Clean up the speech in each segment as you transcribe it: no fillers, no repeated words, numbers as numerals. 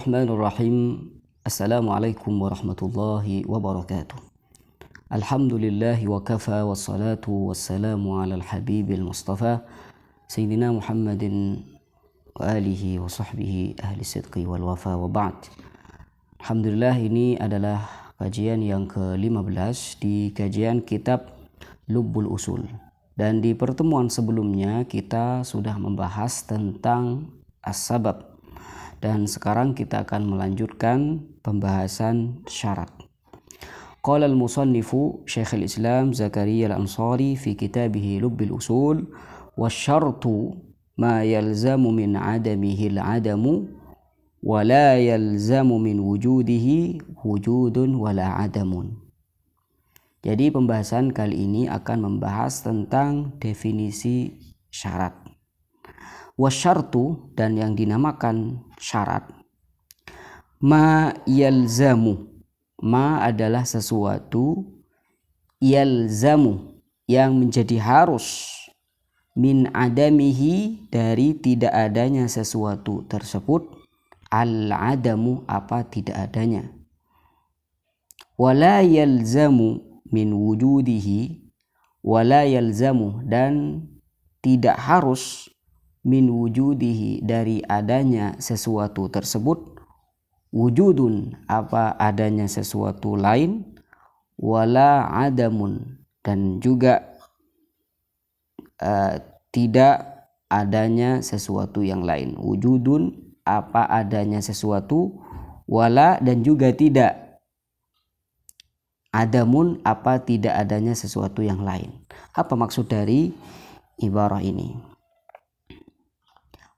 Bismillahirrahmanirrahim. Assalamualaikum warahmatullahi wabarakatuh. Alhamdulillahi wa kafa wassalatu wassalamu ala al-habibil mustafa Sayyidina Muhammadin wa alihi wa sahbihi ahli sidqi wal wafa wa ba'd. Alhamdulillah, ini adalah kajian yang ke-15 di kajian kitab Lubbul Usul. Dan di pertemuan sebelumnya kita sudah membahas tentang as-sabab. Dan sekarang kita akan melanjutkan pembahasan syarat. Qala al-musannifu Syekhul Islam Zakaria al-Ansari fi kitabih Lubbil Usul, wasyartu ma yalzamu min adamihi al-adamu wa la yalzamu min wujudihi wujudun wala adamun. Jadi pembahasan kali ini akan membahas tentang definisi syarat. Wasyartu, dan yang dinamakan syarat, ma yalzamu, ma adalah sesuatu, yalzamu yang menjadi harus, min adamihi dari tidak adanya sesuatu tersebut, al adamu apa tidak adanya, wala yalzamu min wujudihi, wala yalzamu dan tidak harus, min wujudihi dari adanya sesuatu tersebut, wujudun apa adanya sesuatu lain, wala adamun dan juga tidak adanya sesuatu yang lain. Wujudun apa adanya sesuatu, wala dan juga tidak, adamun apa tidak adanya sesuatu yang lain. Apa maksud dari ibarah ini?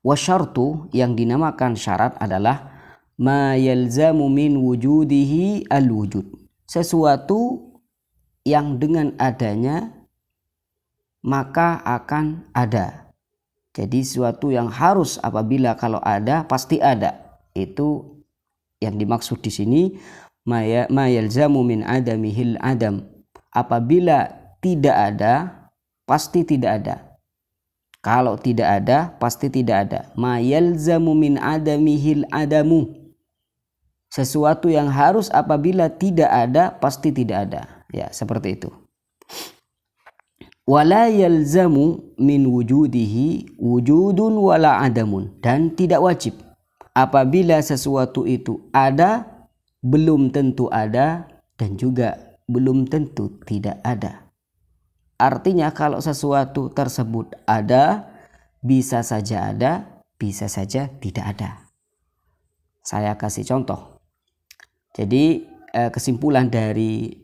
Wasyartu, yang dinamakan syarat adalah ma yalzamu min wujudihi al-wujud, sesuatu yang dengan adanya maka akan ada. Jadi sesuatu yang harus apabila kalau ada pasti ada. Itu yang dimaksud di sini ma yalzamu min adamihil adam. Apabila tidak ada pasti tidak ada. Kalau tidak ada pasti tidak ada. Ma yalzamu min adamihil adamu, sesuatu yang harus apabila tidak ada pasti tidak ada. Ya, seperti itu. Wala yalzamu min wujudihi wujudun wala adamun, dan tidak wajib apabila sesuatu itu ada belum tentu ada dan juga belum tentu tidak ada. Artinya kalau sesuatu tersebut ada, bisa saja ada, bisa saja tidak ada. Saya kasih contoh. Jadi kesimpulan dari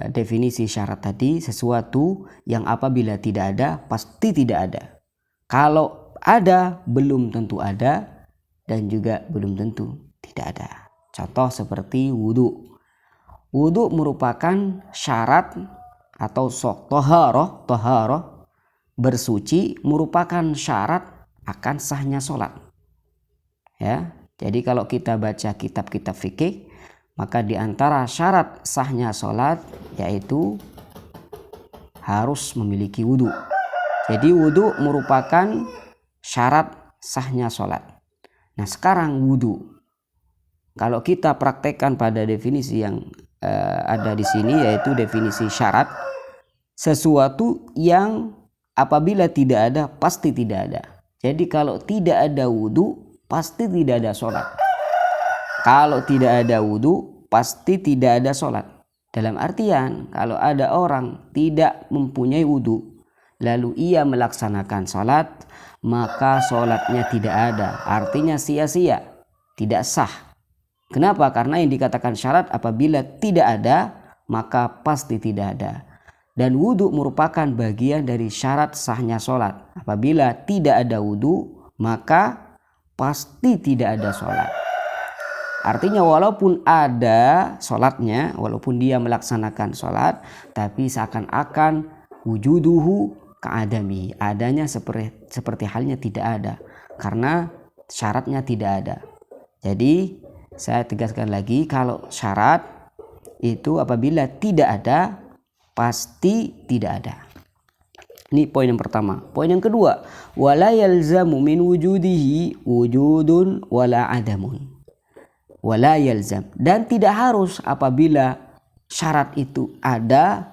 definisi syarat tadi, sesuatu yang apabila tidak ada pasti tidak ada. Kalau ada belum tentu ada dan juga belum tentu tidak ada. Contoh seperti wudu. Wudu merupakan syarat atau toharoh, bersuci merupakan syarat akan sahnya sholat. Ya, jadi kalau kita baca kitab-kitab fikih, maka di antara syarat sahnya sholat yaitu harus memiliki wudu. Jadi wudu merupakan syarat sahnya sholat. Nah, sekarang wudu, kalau kita praktekkan pada definisi yang ada di sini, yaitu definisi syarat, sesuatu yang apabila tidak ada pasti tidak ada. Jadi kalau tidak ada wudu pasti tidak ada sholat. Kalau tidak ada wudu pasti tidak ada sholat. Dalam artian kalau ada orang tidak mempunyai wudu lalu ia melaksanakan sholat, maka sholatnya tidak ada. Artinya sia-sia, tidak sah. Kenapa? Karena yang dikatakan syarat apabila tidak ada maka pasti tidak ada. Dan wudu merupakan bagian dari syarat sahnya sholat. Apabila tidak ada wudu maka pasti tidak ada sholat. Artinya walaupun ada sholatnya, walaupun dia melaksanakan sholat, tapi seakan-akan wujuduhu ka'adami, adanya seperti halnya tidak ada, karena syaratnya tidak ada. Jadi saya tegaskan lagi, kalau syarat itu apabila tidak ada pasti tidak ada. Ini poin yang pertama. Poin yang kedua, wala yalzamu min wujudihi wujudun wala adamun. wala yalzam, dan tidak harus apabila syarat itu ada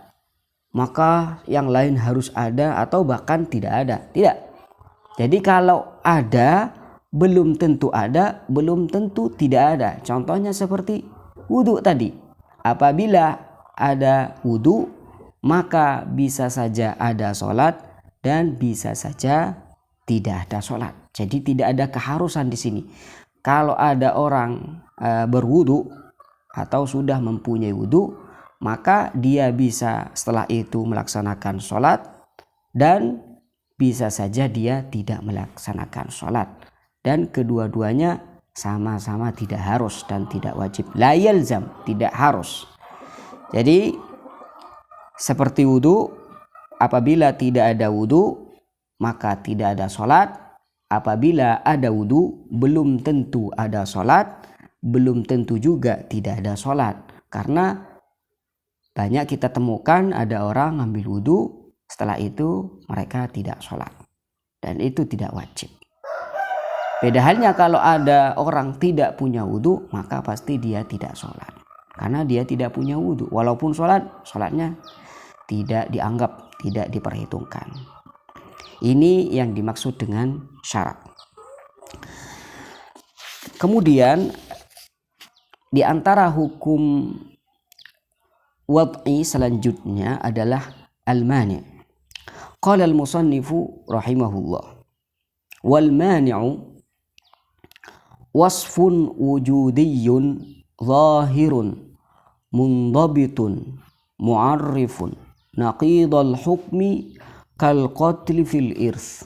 maka yang lain harus ada atau bahkan tidak ada. Tidak. Jadi kalau ada belum tentu ada, belum tentu tidak ada. Contohnya seperti wudhu tadi. Apabila ada wudhu maka bisa saja ada sholat dan bisa saja tidak ada sholat. Jadi tidak ada keharusan di sini. Kalau ada orang berwudhu atau sudah mempunyai wudhu, maka dia bisa setelah itu melaksanakan sholat dan bisa saja dia tidak melaksanakan sholat. Dan kedua-duanya sama-sama tidak harus dan tidak wajib. La yalzam, tidak harus. Jadi seperti wudhu, apabila tidak ada wudhu maka tidak ada sholat. Apabila ada wudhu belum tentu ada sholat, belum tentu juga tidak ada sholat. Karena banyak kita temukan ada orang ngambil wudhu, setelah itu mereka tidak sholat. Dan itu tidak wajib. Beda halnya kalau ada orang tidak punya wudhu, maka pasti dia tidak sholat. Karena dia tidak punya wudhu. Walaupun sholat, sholatnya tidak dianggap, tidak diperhitungkan. Ini yang dimaksud dengan syarat. Kemudian di antara hukum wad'i selanjutnya adalah al-mani'. Qala al-musannifu rahimahullah, wal mani'u wasfun wujudiyyun zahirun mundabitun mu'arrifun naqidal hukmi kal qatli fil irth.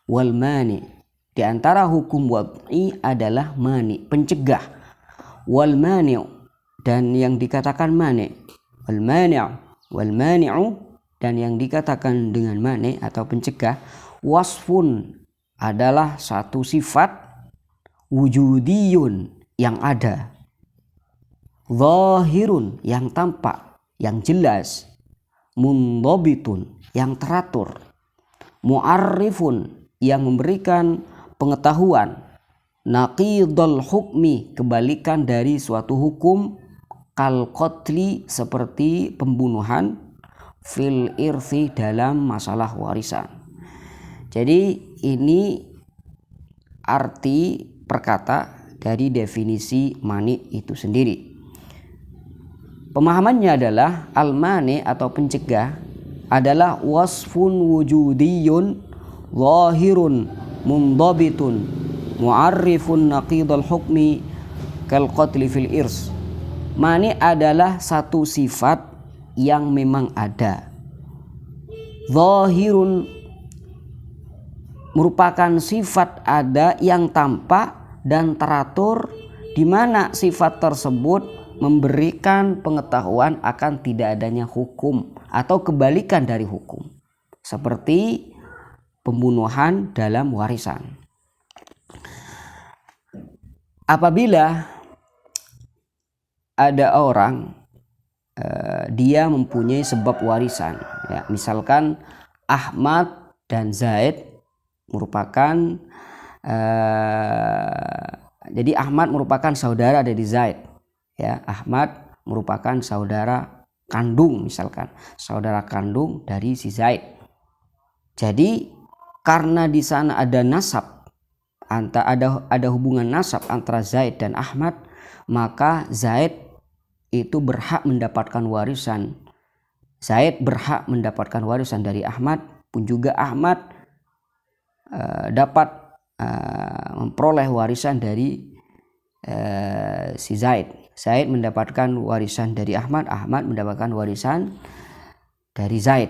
Wal mani', di antara hukum wad'i adalah mani', pencegah. Wal mani'u, dan yang dikatakan mani'. Wal mani'u, dan yang dikatakan dengan mani' atau pencegah, wasfun, adalah satu sifat, wujudiyun, yang ada, zahirun, yang tampak, yang jelas, mundabitun, yang teratur, mu'arrifun, yang memberikan pengetahuan, naqidul hukmi, kebalikan dari suatu hukum, kal qatli, seperti pembunuhan, fil irthi, dalam masalah warisan. Jadi ini arti perkata dari definisi mani itu sendiri. Pemahamannya adalah al-mani atau pencegah adalah wasfun wujudiyun zahirun mundabitun mu'arrifun naqidul hukmi kal qatli fil irs. Mani adalah satu sifat yang memang ada, zahirun, merupakan sifat ada yang tampak dan teratur, di mana sifat tersebut memberikan pengetahuan akan tidak adanya hukum atau kebalikan dari hukum, seperti pembunuhan dalam warisan. Apabila ada orang dia mempunyai sebab warisan, ya, misalkan Ahmad dan Zaid merupakan jadi Ahmad merupakan saudara dari Zaid, ya, Ahmad merupakan saudara kandung, misalkan saudara kandung dari si Zaid. Jadi karena di sana ada nasab, ada hubungan nasab antara Zaid dan Ahmad, maka Zaid itu berhak mendapatkan warisan. Zaid berhak mendapatkan warisan dari Ahmad, pun juga Ahmad dapat memperoleh warisan dari si Zaid. Zaid mendapatkan warisan dari Ahmad, Ahmad mendapatkan warisan dari Zaid.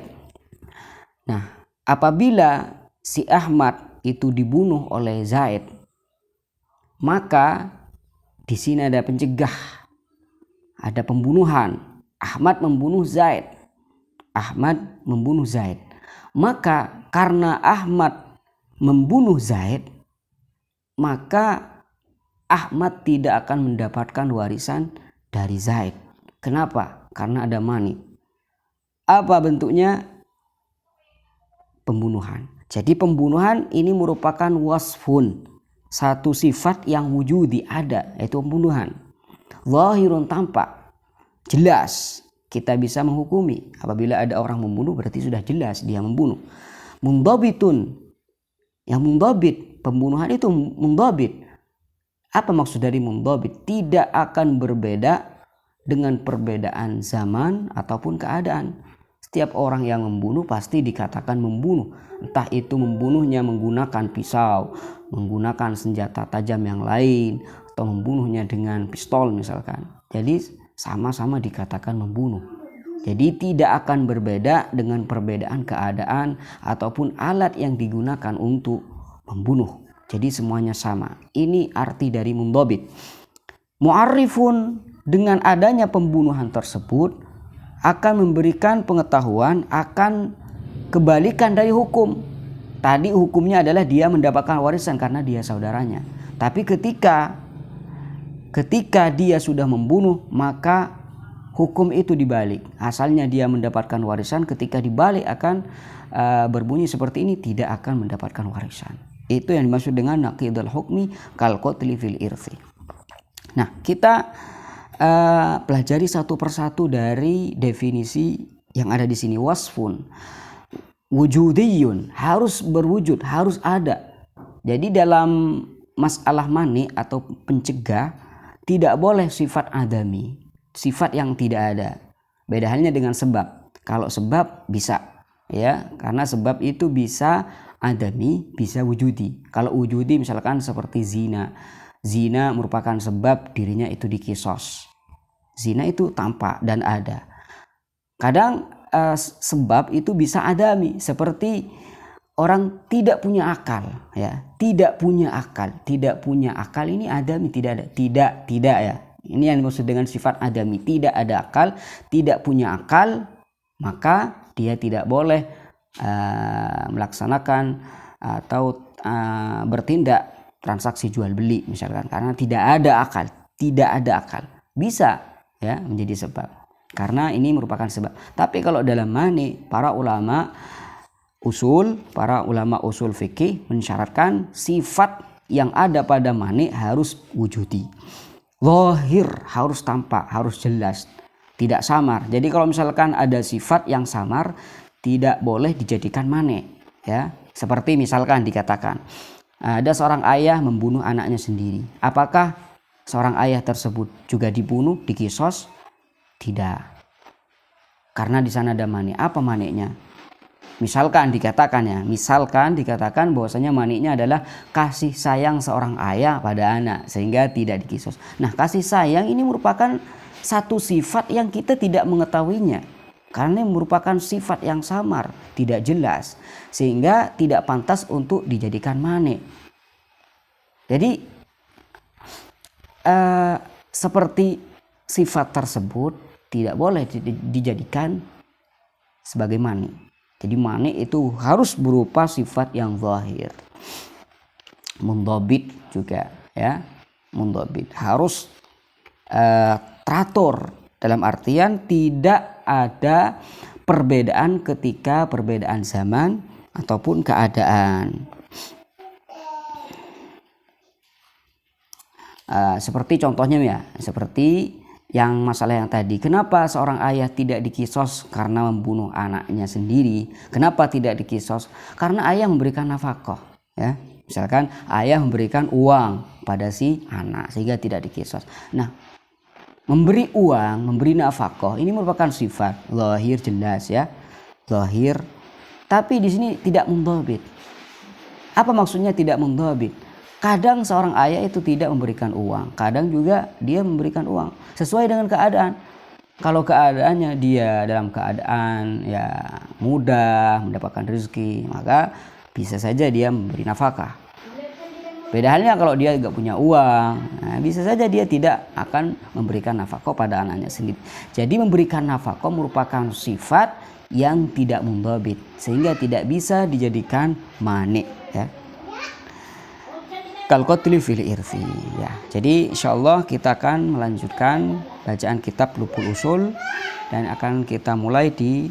Nah, apabila si Ahmad itu dibunuh oleh Zaid, maka di sini ada pencegah, ada pembunuhan. Ahmad membunuh Zaid. Ahmad membunuh Zaid. Maka karena Ahmad membunuh Zaid, maka Ahmad tidak akan mendapatkan warisan dari Zaid. Kenapa? Karena ada mani. Apa bentuknya? Pembunuhan. Jadi pembunuhan ini merupakan wasfun, satu sifat yang wujudi ada, yaitu pembunuhan. Zahirun tampak, jelas kita bisa menghukumi. Apabila ada orang membunuh berarti sudah jelas dia membunuh. Mundhabitun, yang mundhabit, pembunuhan itu mundhabit. Apa maksud dari mundhabit? Tidak akan berbeda dengan perbedaan zaman ataupun keadaan. Setiap orang yang membunuh pasti dikatakan membunuh. Entah itu membunuhnya menggunakan pisau, menggunakan senjata tajam yang lain, atau membunuhnya dengan pistol misalkan. Jadi sama-sama dikatakan membunuh. Jadi tidak akan berbeda dengan perbedaan keadaan ataupun alat yang digunakan untuk membunuh. Jadi semuanya sama. Ini arti dari mundhabit. Mu'arrifun, dengan adanya pembunuhan tersebut akan memberikan pengetahuan akan kebalikan dari hukum. Tadi hukumnya adalah dia mendapatkan warisan karena dia saudaranya. Tapi ketika dia sudah membunuh, maka hukum itu dibalik. Asalnya dia mendapatkan warisan, ketika dibalik akan berbunyi seperti ini, tidak akan mendapatkan warisan. Itu yang dimaksud dengan naqidul hukmi kal qatli fil irthi. Nah, kita pelajari satu persatu dari definisi yang ada di sini. Wasfun wujudiyun, harus berwujud, harus ada. Jadi dalam masalah mani atau pencegah tidak boleh sifat adami, sifat yang tidak ada. Beda halnya dengan sebab. Kalau sebab bisa, ya, karena sebab itu bisa adami, bisa wujudi. Kalau wujudi misalkan seperti zina. Zina merupakan sebab dirinya itu dikisos. Zina itu tampak dan ada. Kadang sebab itu bisa adami, seperti orang tidak punya akal, ya, tidak punya akal ini adami, tidak ada, tidak ya. Ini yang dimaksud dengan sifat adami, tidak ada akal, tidak punya akal, maka dia tidak boleh melaksanakan atau bertindak transaksi jual beli misalkan, karena tidak ada akal, bisa ya menjadi sebab, karena ini merupakan sebab. Tapi kalau dalam mani, para ulama usul fikih mensyaratkan sifat yang ada pada mani harus wujudi, zahir, harus tampak, harus jelas, tidak samar. Jadi kalau misalkan ada sifat yang samar, tidak boleh dijadikan mani, ya. Seperti misalkan dikatakan ada seorang ayah membunuh anaknya sendiri, apakah seorang ayah tersebut juga dibunuh, dikisos? Tidak, karena di sana ada mani. Apa maninya? Misalkan dikatakan bahwasanya maniknya adalah kasih sayang seorang ayah pada anak, sehingga tidak dikisos. Nah, kasih sayang ini merupakan satu sifat yang kita tidak mengetahuinya, karena merupakan sifat yang samar, tidak jelas, sehingga tidak pantas untuk dijadikan manik. Jadi seperti sifat tersebut tidak boleh dijadikan sebagai manik. Jadi mani itu harus berupa sifat yang zahir. Mundhabit juga, ya. Mundhabit harus teratur, dalam artian tidak ada perbedaan ketika perbedaan zaman ataupun keadaan. Seperti contohnya ya, seperti yang masalah yang tadi, kenapa seorang ayah tidak dikisos karena membunuh anaknya sendiri? Kenapa tidak dikisos? Karena ayah memberikan nafkah, ya. Misalkan ayah memberikan uang pada si anak sehingga tidak dikisos. Nah, memberi uang, memberi nafkah ini merupakan sifat zahir, jelas ya, zahir. Tapi di sini tidak mundhabit. Apa maksudnya tidak mundhabit? Kadang seorang ayah itu tidak memberikan uang, kadang juga dia memberikan uang sesuai dengan keadaan. Kalau keadaannya dia dalam keadaan ya mudah mendapatkan rezeki, maka bisa saja dia memberi nafkah. Beda halnya kalau dia nggak punya uang, nah bisa saja dia tidak akan memberikan nafkah pada anaknya sendiri. Jadi memberikan nafkah merupakan sifat yang tidak mundhabit, sehingga tidak bisa dijadikan manik, ya. Kal qatli fil irthi, ya. Jadi insyaallah kita akan melanjutkan bacaan kitab Lubul Usul dan akan kita mulai di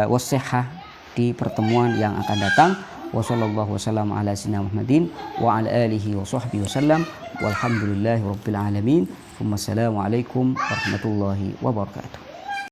wasihah di pertemuan yang akan datang. Wa sallallahu wasallam ala sayyidina Muhammadin wa ala alihi wa sahbihi wasallam. Walhamdulillahi rabbil alamin. Wassalamualaikum warahmatullahi wabarakatuh.